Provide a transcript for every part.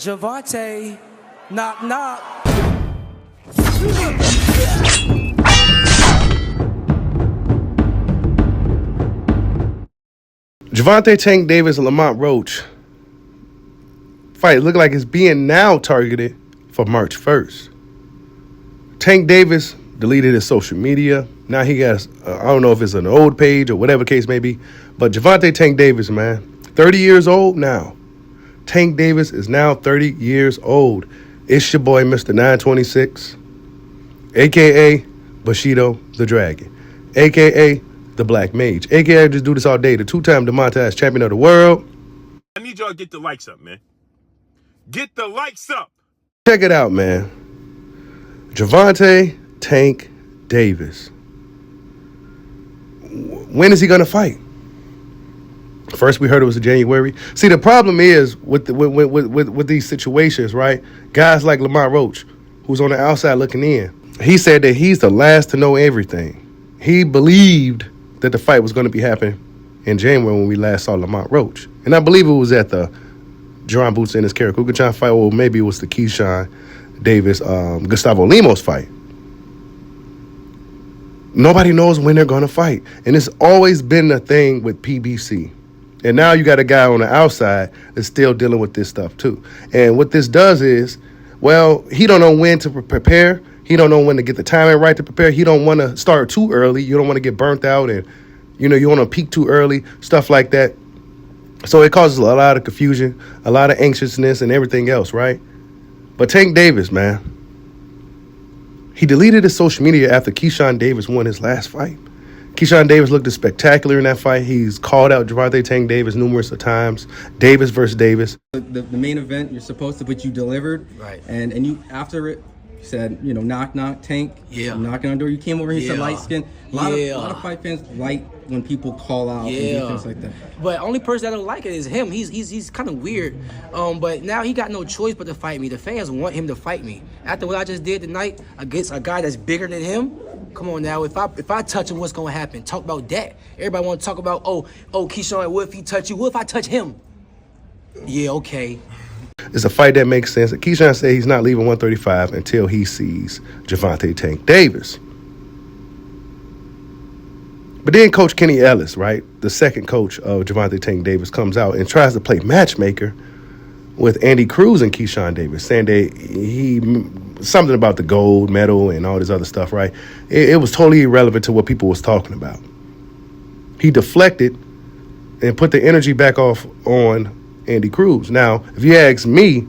Gervonta, knock, knock. Gervonta Tank Davis and Lamont Roach fight look like it's being now targeted for March 1st. Tank Davis deleted his social media. Now he has, I don't know if it's an old page or whatever the case may be, but Gervonta Tank Davis, man, 30 years old now. Tank Davis is now 30 years old. It's your boy, Mr. 926, a.k.a. Bushido the Dragon, a.k.a. the Black Mage, a.k.a. I just do this all day, the two-time Demontage champion of the world. I need y'all to get the likes up, man. Get the likes up. Check it out, man. Gervonta Tank Davis. When is he going to fight? First, we heard it was in January. See, the problem is with these situations, right? Guys like Lamont Roach, who's on the outside looking in, he said that he's the last to know everything. He believed that the fight was going to be happening in January when we last saw Lamont Roach. And I believe it was at the Jerron Boots and his Karakuka fight, or maybe it was the Keyshawn Davis, Gustavo Lemos fight. Nobody knows when they're going to fight. And it's always been a thing with PBC. And now you got a guy on the outside that's still dealing with this stuff too. And what this does is, well, he don't know when to prepare. He don't know when to get the timing right to prepare. He don't want to start too early. You don't want to get burnt out and, you want to peak too early, stuff like that. So it causes a lot of confusion, a lot of anxiousness and everything else, right? But Tank Davis, man, he deleted his social media after Keyshawn Davis won his last fight. Keyshawn Davis looked spectacular in that fight. He's called out Gervonta Tank Davis numerous times. Davis versus Davis. The main event you're supposed to, but you delivered. Right. And you, after it, you said, knock, knock, Tank. Yeah. I'm knocking on the door. You came over here, said light skin. A lot Yeah. of fight fans like when people call out and things like that. But only person that don't like it is him. He's kind of weird. But now he got no choice but to fight me. The fans want him to fight me. After what I just did tonight against a guy that's bigger than him, come on now. If I touch him, what's gonna happen? Talk about that. Everybody want to talk about Keyshawn. What if he touch you? What if I touch him? Yeah, okay. It's a fight that makes sense. Keyshawn said he's not leaving 135 until he sees Gervonta Tank Davis. But then Coach Kenny Ellis, right, the second coach of Gervonta Tank Davis, comes out and tries to play matchmaker with Andy Cruz and Keyshawn Davis, saying that something about the gold medal and all this other stuff, right? It was totally irrelevant to what people was talking about. He deflected and put the energy back off on Andy Cruz. Now, if you ask me,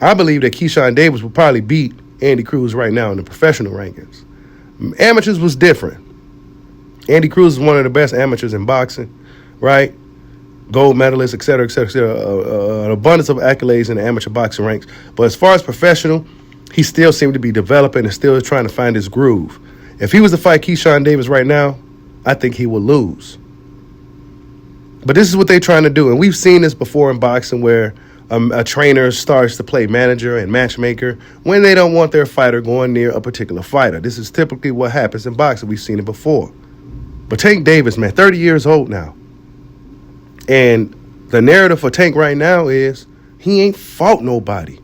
I believe that Keyshawn Davis would probably beat Andy Cruz right now in the professional rankings. Amateurs was different. Andy Cruz is one of the best amateurs in boxing, right? Gold medalist, et cetera, et cetera, et cetera. An abundance of accolades in the amateur boxing ranks. But as far as professional, he still seemed to be developing and still trying to find his groove. If he was to fight Keyshawn Davis right now, I think he would lose. But this is what they're trying to do. And we've seen this before in boxing where a trainer starts to play manager and matchmaker when they don't want their fighter going near a particular fighter. This is typically what happens in boxing. We've seen it before. But Tank Davis, man, 30 years old now. And the narrative for Tank right now is he ain't fought nobody.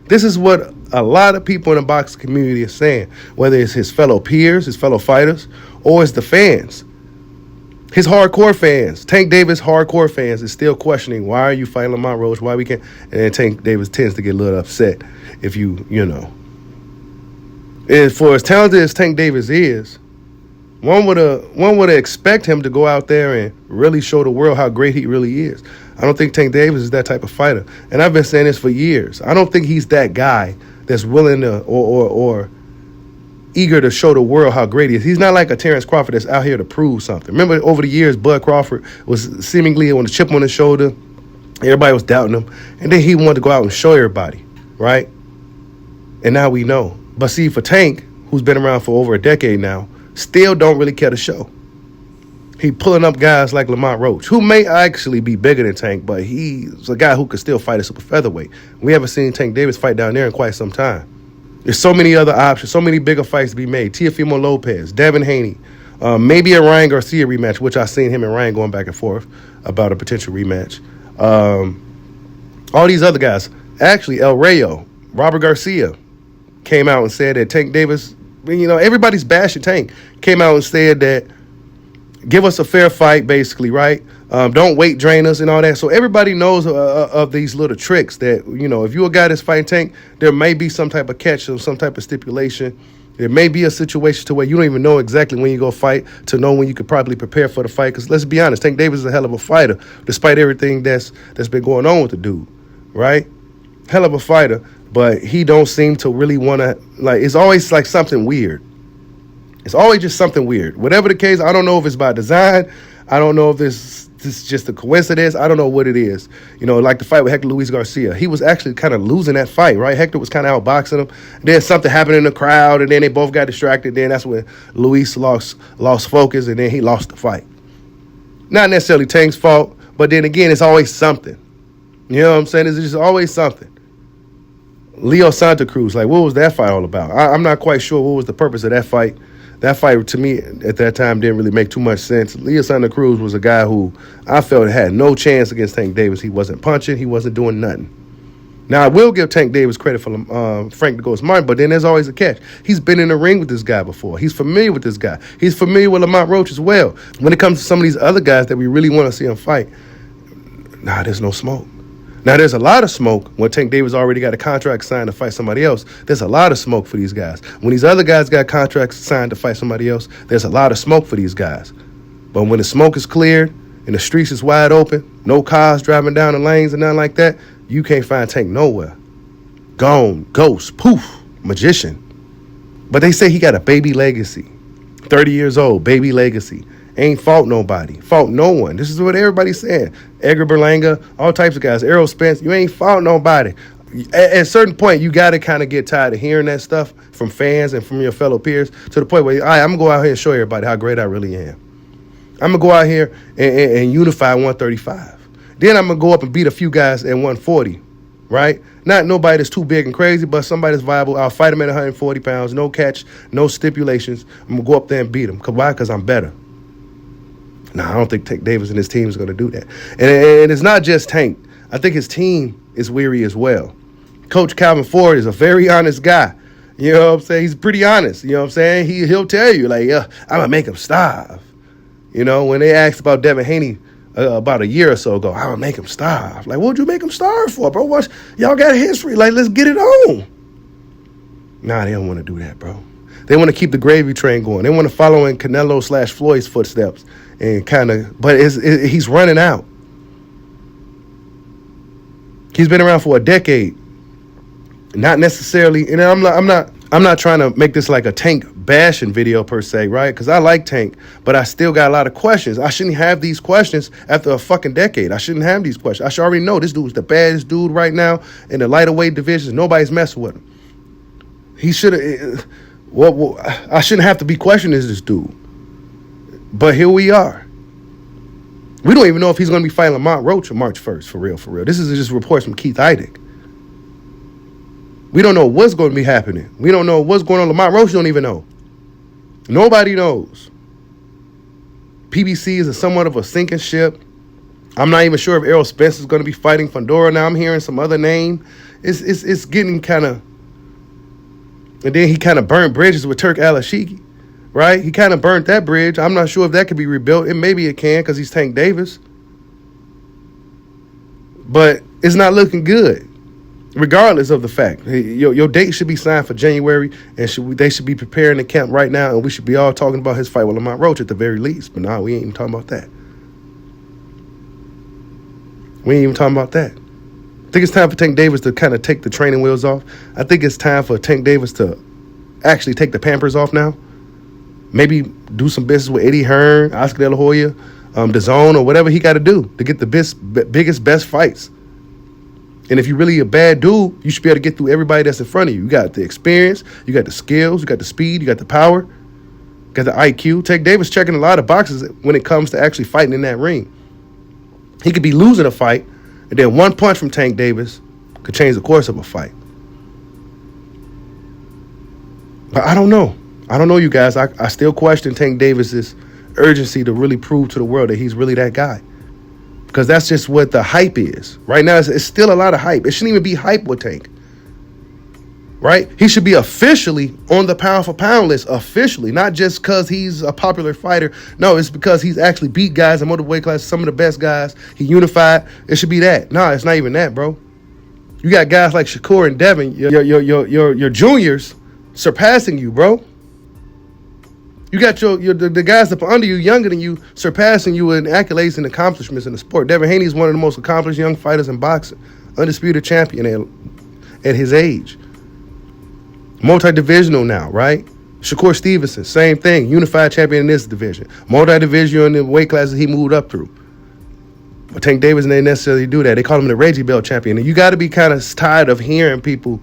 This is what a lot of people in the boxing community are saying, whether it's his fellow peers, his fellow fighters, or it's the fans. His hardcore fans, Tank Davis hardcore fans, is still questioning, why are you fighting Lamont Roach? Why we can't? And then Tank Davis tends to get a little upset if you know. And for as talented as Tank Davis is, one would expect him to go out there and really show the world how great he really is. I don't think Tank Davis is that type of fighter. And I've been saying this for years. I don't think he's that guy that's willing to or eager to show the world how great he is. He's not like a Terrence Crawford that's out here to prove something. Remember, over the years, Bud Crawford was seemingly on the chip on his shoulder. Everybody was doubting him. And then he wanted to go out and show everybody, right? And now we know. But see, for Tank, who's been around for over a decade now, still don't really care to show. He pulling up guys like Lamont Roach, who may actually be bigger than Tank, but he's a guy who could still fight a super featherweight. We haven't seen Tank Davis fight down there in quite some time. There's so many other options, so many bigger fights to be made. Teofimo Lopez, Devin Haney, maybe a Ryan Garcia rematch, which I've seen him and Ryan going back and forth about a potential rematch. All these other guys. Actually, El Rayo, Robert Garcia came out and said that Tank Davis, everybody's bashing Tank, came out and said that give us a fair fight, basically, right? Don't weight drain us and all that. So everybody knows of these little tricks that, if you're a guy that's fighting Tank, there may be some type of catch or some type of stipulation. There may be a situation to where you don't even know exactly when you go fight to know when you could probably prepare for the fight. Because let's be honest, Tank Davis is a hell of a fighter, despite everything that's been going on with the dude, right? Hell of a fighter, but he don't seem to really want to, it's always like something weird. It's always just something weird. Whatever the case, I don't know if it's by design. I don't know if this is just a coincidence. I don't know what it is. Like the fight with Hector Luis Garcia. He was actually kind of losing that fight, right? Hector was kind of outboxing him. Then something happened in the crowd, and then they both got distracted. Then that's when Luis lost focus, and then he lost the fight. Not necessarily Tank's fault, but then again, it's always something. You know what I'm saying? It's just always something. Leo Santa Cruz, what was that fight all about? I'm not quite sure what was the purpose of that fight. That fight, to me, at that time, didn't really make too much sense. Leo Santa Cruz was a guy who I felt had no chance against Tank Davis. He wasn't punching. He wasn't doing nothing. Now, I will give Tank Davis credit for Frank the Ghost Martin, but then there's always a catch. He's been in the ring with this guy before. He's familiar with this guy. He's familiar with Lamont Roach as well. When it comes to some of these other guys that we really want to see him fight, there's no smoke. Now, there's a lot of smoke when Tank Davis already got a contract signed to fight somebody else. There's a lot of smoke for these guys. When these other guys got contracts signed to fight somebody else, there's a lot of smoke for these guys. But when the smoke is cleared and the streets is wide open, no cars driving down the lanes and nothing like that, you can't find Tank nowhere. Gone, ghost, poof, magician. But they say he got a baby legacy. 30 years old, baby legacy. Ain't fought nobody. Fought no one. This is what everybody's saying. Edgar Berlanga, all types of guys. Errol Spence, you ain't fought nobody. At a certain point, you got to kind of get tired of hearing that stuff from fans and from your fellow peers to the point where, all right, I'm going to go out here and show everybody how great I really am. I'm going to go out here and unify 135. Then I'm going to go up and beat a few guys at 140, right? Not nobody that's too big and crazy, but somebody that's viable. I'll fight him at 140 pounds, no catch, no stipulations. I'm going to go up there and beat him. Why? Because I'm better. No, I don't think Tank Davis and his team is going to do that. And it's not just Tank. I think his team is weary as well. Coach Calvin Ford is a very honest guy. You know what I'm saying? He's pretty honest. You know what I'm saying? He'll tell you, I'm going to make him starve. When they asked about Devin Haney about a year or so ago, I'm going to make him starve. What would you make him starve for, bro? Y'all got a history. Let's get it on. Nah, they don't want to do that, bro. They want to keep the gravy train going. They want to follow in Canelo/Floyd's footsteps. And but he's running out. He's been around for a decade. Not necessarily, and I'm not trying to make this like a Tank bashing video per se, right? Because I like Tank, but I still got a lot of questions. I shouldn't have these questions after a fucking decade. I shouldn't have these questions. I should already know this dude's the baddest dude right now in the lighter weight division. Nobody's messing with him. He should have. I shouldn't have to be questioning this dude. But here we are. We don't even know if he's going to be fighting Lamont Roach on March 1st, for real, for real. This is just reports from Keith Heidick. We don't know what's going to be happening. We don't know what's going on. Lamont Roach don't even know. Nobody knows. PBC is somewhat of a sinking ship. I'm not even sure if Errol Spence is going to be fighting Fundora now. I'm hearing some other name. It's getting kind of... And then he kind of burned bridges with Turk Al-Ashiki. Right? He kind of burnt that bridge. I'm not sure if that could be rebuilt. Maybe it can because he's Tank Davis. But it's not looking good, regardless of the fact. Your date should be signed for January, and they should be preparing the camp right now, and we should be all talking about his fight with Lamont Roach at the very least. But no, we ain't even talking about that. We ain't even talking about that. I think it's time for Tank Davis to kind of take the training wheels off. I think it's time for Tank Davis to actually take the Pampers off now. Maybe do some business with Eddie Hearn, Oscar De La Hoya, DAZN, or whatever he got to do to get the biggest, best fights. And if you're really a bad dude, you should be able to get through everybody that's in front of you. You got the experience, you got the skills, you got the speed, you got the power, you got the IQ. Tank Davis checking a lot of boxes when it comes to actually fighting in that ring. He could be losing a fight, and then one punch from Tank Davis could change the course of a fight. But I don't know. I don't know, you guys. I still question Tank Davis's urgency to really prove to the world that he's really that guy. because that's just what the hype is. Right now, it's still a lot of hype. It shouldn't even be hype with Tank. Right? He should be officially on the pound for pound list, officially, not just because he's a popular fighter. No, it's because he's actually beat guys in multiple weight classes, some of the best guys. He unified. It should be that. No, it's not even that, bro. You got guys like Shakur and Devin, your juniors, surpassing you, bro. You got the guys up under you, younger than you, surpassing you in accolades and accomplishments in the sport. Devin Haney is one of the most accomplished young fighters in boxing, undisputed champion at his age. Multi-divisional now, right? Shakur Stevenson, same thing, unified champion in this division. Multi-divisional in the weight classes he moved up through. But Tank Davis didn't necessarily do that. They call him the Reggie Bell champion. And you got to be kind of tired of hearing people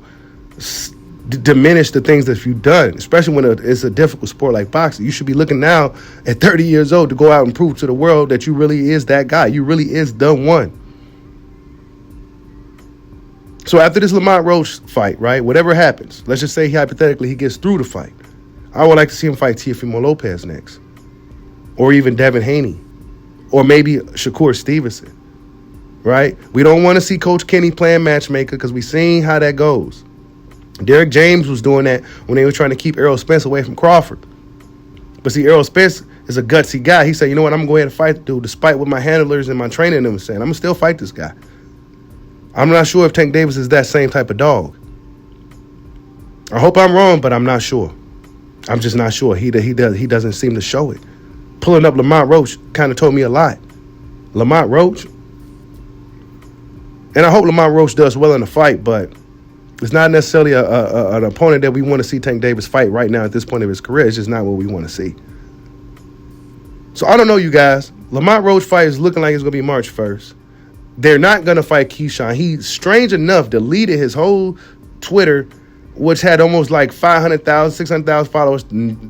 diminish the things that you've done, especially when it's a difficult sport like boxing. You should be looking now at 30 years old to go out and prove to the world that you really is that guy. You really is the one. So after this Lamont Roach fight, right, whatever happens, let's just say hypothetically he gets through the fight. I would like to see him fight Teofimo Lopez next. Or even Devin Haney. Or maybe Shakur Stevenson. Right? We don't want to see Coach Kenny playing matchmaker because we've seen how that goes. Derek James was doing that when they were trying to keep Errol Spence away from Crawford. But see, Errol Spence is a gutsy guy. He said, you know what, I'm going to go ahead and fight the dude despite what my handlers and my training them saying. I'm going to still fight this guy. I'm not sure if Tank Davis is that same type of dog. I hope I'm wrong, but I'm not sure. I'm just not sure. He doesn't seem to show it. Pulling up Lamont Roach kind of told me a lot. Lamont Roach, and I hope Lamont Roach does well in the fight, but it's not necessarily an opponent that we want to see Tank Davis fight right now at this point of his career. It's just not what we want to see. So I don't know, you guys. Lamont Roach fight is looking like it's going to be March 1st. They're not going to fight Keyshawn. He, strange enough, deleted his whole Twitter, which had almost like 500,000, 600,000 followers,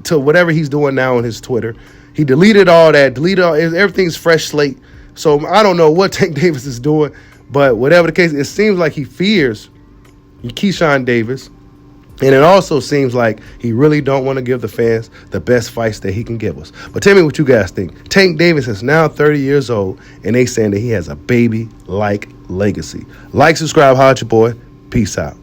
to whatever he's doing now on his Twitter. He deleted all that, everything's fresh slate. So I don't know what Tank Davis is doing, but whatever the case, it seems like he fears Keyshawn Davis, and it also seems like he really don't want to give the fans the best fights that he can give us. But tell me what you guys think. Tank Davis is now 30 years old, and they saying that he has a baby-like legacy. Like, subscribe, holla at your boy. Peace out.